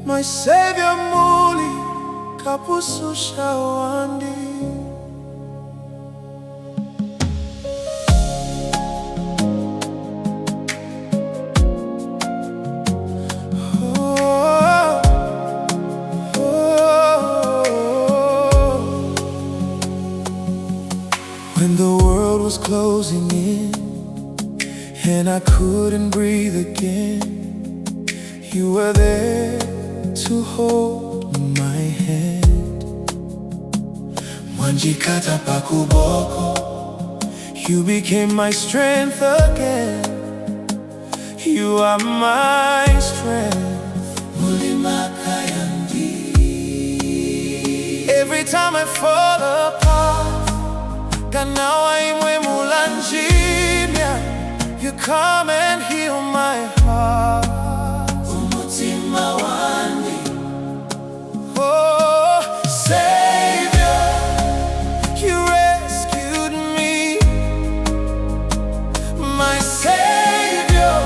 my savior muli kapususha wandi. When the world was closing in and I couldn't breathe again, you were there to hold my hand. Mwanjikata pakuboko, you became my strength again. You are my strength. Every time I fall apart, Kanawa imwe mulanjimya, you come and heal my heart. Umutima wandi. Oh, Savior, you rescued me. My Savior,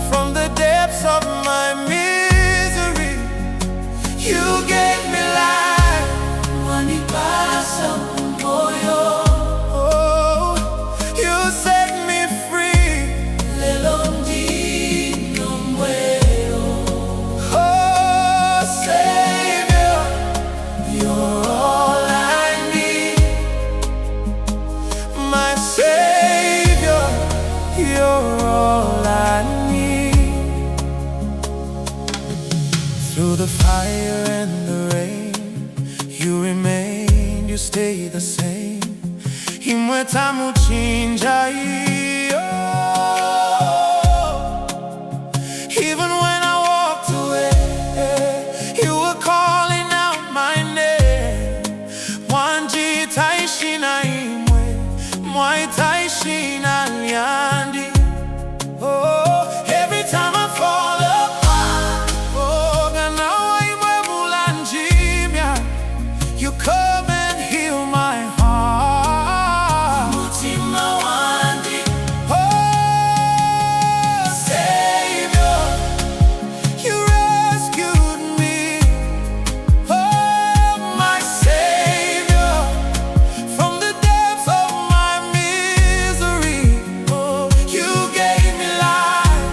from the depths of my misery. You gave me life. Wanipasa moyo. Through the fire and the rain, you remain, you stay the same. Imwe tamu chinja iyo. Even when I walked away, you were calling out my name. Wanji taishi na imwe, mwai taishi na liandi. Oh, every time I fall apart, you come and heal my heart. Umutima wandi. Oh, Savior, you rescued me. Oh, my Savior, from the depths of my misery. Oh, you gave me life.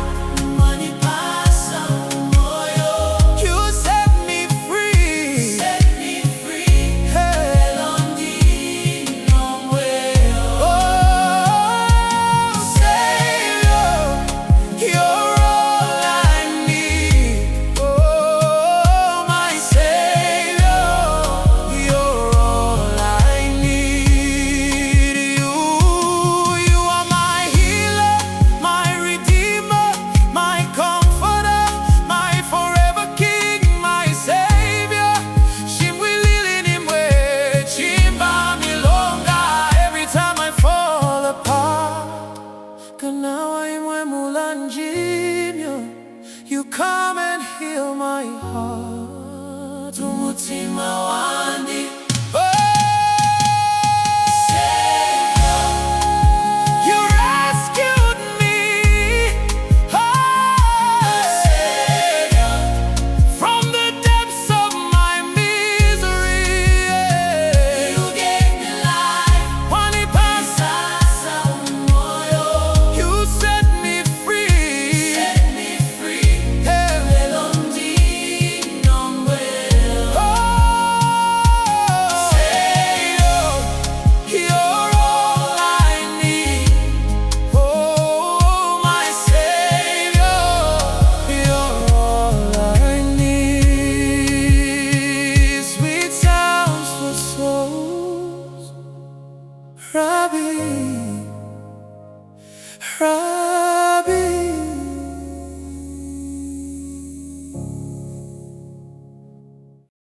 Wanipasa moyo. You set me free. You come and heal my heart. Umutima wandi. Oh, Savior, you rescued me. Oh, Savior, from the depths of my misery. You gave me life. Wanipasa moyo. You set me free. RABBI, RABBI.